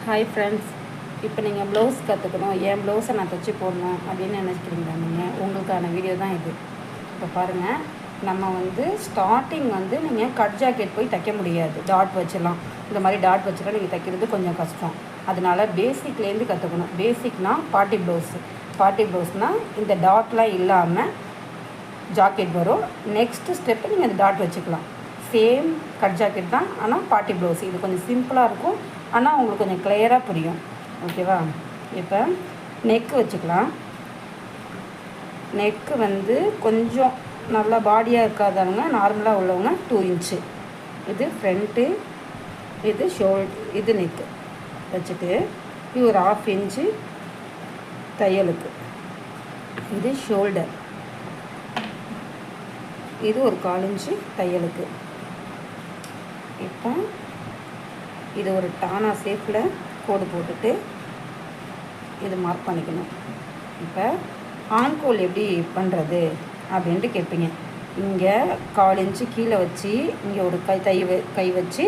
Hi friends, இப்போ நீங்கள் blouse கற்றுக்கணும், என் ப்ளவுஸை நான் தைச்சி போடணும் அப்படின்னு நினச்சிக்கிறீங்களா? நீங்கள் உங்களுக்கான வீடியோ தான் இது. இப்போ பாருங்கள், நம்ம ஸ்டார்டிங் நீங்கள் கட் ஜாக்கெட் போய் தைக்க முடியாது. டாட் வச்சலாம், இந்த மாதிரி டாட் வச்சுலாம் நீங்கள் தைக்கிறது கொஞ்சம் கஷ்டம். அதனால் பேசிக்லேருந்து கற்றுக்கணும். பேசிக்னால் பார்ட்டி ப்ளவுஸ்னால் இந்த டாட்லாம் இல்லாமல் ஜாக்கெட் வரும். நெக்ஸ்ட்டு ஸ்டெப்பு நீங்கள் அந்த டாட் வச்சுக்கலாம். சேம் கட் ஜாக்கெட் தான், ஆனால் பார்ட்டி ப்ளவுஸ். இது கொஞ்சம் சிம்பிளாக இருக்கும், ஆனால் உங்களுக்கு கொஞ்சம் கிளியராக புரியும். ஓகேவா? இப்போ நெக்கு வச்சுக்கலாம். நெக்கு கொஞ்சம் நல்லா பாடியாக இருக்காதவங்க, நார்மலாக உள்ளவங்க 2 இன்ச்சு. இது ஃப்ரண்ட்டு, இது இது நெக்கு வச்சுட்டு இது ஒரு 1/2 இன்ச்சு தையலுக்கு. இது ஷோல்டர், இது ஒரு 1/4 இன்ச்சு தையலுக்கு. இப்போ இது ஒரு டானா ஷேப்பில் கோடு போட்டுட்டு இது மார்க் பண்ணிக்கணும். இப்போ ஆம்கோல் எப்படி பண்ணுறது அப்படின்ட்டு கேட்பீங்க. இங்கே 1/4 இன்ச்சு கீழே வச்சு இங்கே ஒரு கை வச்சு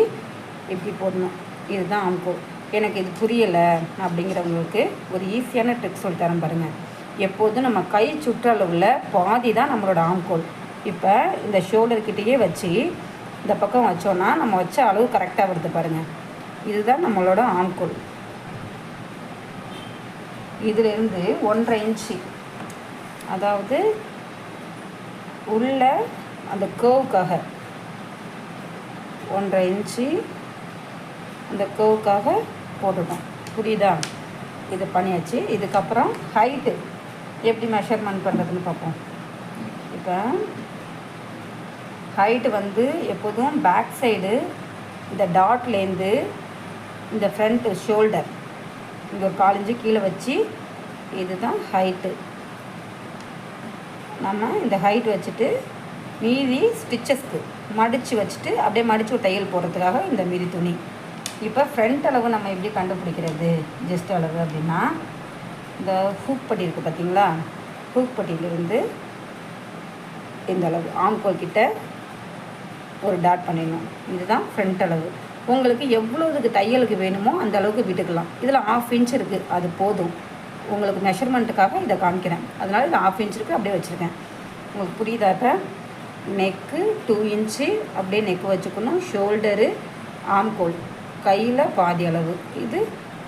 இப்படி போடணும். இதுதான் ஆம்கோல். எனக்கு இது புரியலை அப்படிங்கிறவங்களுக்கு ஒரு ஈஸியான ட்ரிக் சொல்லி தரேன் பாருங்கள். எப்போதும் நம்ம கை சுற்றளவில் பாதி தான் நம்மளோட ஆம்கோல். இப்போ இந்த ஷோல்டர்கிட்டேயே வச்சு இந்த பக்கம் வச்சோன்னா நம்ம வச்ச அளவு கரெக்டாக வருது பாருங்கள். இதுதான் நம்மளோட ஆம்கோல். இதிலேருந்து 1.5 இன்ச்சு, அதாவது உள்ள அந்த கேர்வுக்காக 1.5 இன்ச்சு அந்த கேர்வுக்காக போட்டுட்டோம். புரியுதா? இது பண்ணியாச்சு. இதுக்கப்புறம் ஹைட்டு எப்படி மெஷர்மெண்ட் பண்ணுறதுன்னு பார்ப்போம். இப்போ ஹைட்டு எப்போதும் பேக் சைடு இந்த டாட்லேருந்து இந்த ஃப்ரண்ட் ஷோல்டர் இங்கே ஒரு 1/4 இன்ச்சு கீழே வச்சு இதுதான் ஹைட்டு. நம்ம இந்த ஹைட் வச்சுட்டு மீதி ஸ்டிச்சஸ்க்கு மடித்து வச்சுட்டு அப்படியே மடித்து ஒரு தையல் போடுறதுக்காக இந்த மீதி துணி. இப்போ ஃப்ரண்ட் அளவு நம்ம எப்படி கண்டுபிடிக்கிறது? ஜஸ்ட் அளவு அப்படின்னா இந்த ஹூக் பட்டி இருக்குது பார்த்தீங்களா? ஹூக் பட்டியிலிருந்து இந்த அளவு ஆம்கோல் கிட்ட ஒரு டாட் பண்ணிடணும். இதுதான் ஃப்ரண்ட் அளவு. உங்களுக்கு எவ்வளோதுக்கு தையலுக்கு வேணுமோ அந்த அளவுக்கு விட்டுக்கலாம். இதில் 1/2 இன்ச் இருக்குது, அது போதும். உங்களுக்கு மெஷர்மெண்ட்டுக்காக இதை காமிக்கிறேன், அதனால் இது 1/2 இன்ச் இருக்குது, அப்படியே வச்சுருக்கேன். உங்களுக்கு புரியுதா? இப்போ நெக்கு 2 இன்ச்சு அப்படியே நெக்கு வச்சுக்கணும். ஷோல்டரு, ஆம்கோல் கையில் பாதி அளவு, இது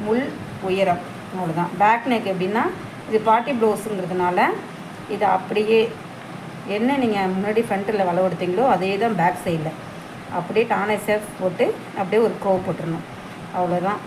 முள் உயரம், அவ்வளோதான். பேக் நெக் எப்படின்னா இது பார்ட்டி ப்ளவுஸுங்கிறதுனால இது அப்படியே என்ன நீங்கள் முன்னாடி ஃப்ரண்ட்டில் வளவெடுத்தீங்களோ அதே தான் பேக் சைடில் அப்படியே டானா ஷேப் போட்டு அப்படியே ஒரு க்ரோவ் போட்டுடணும். அவ்வளோதான்.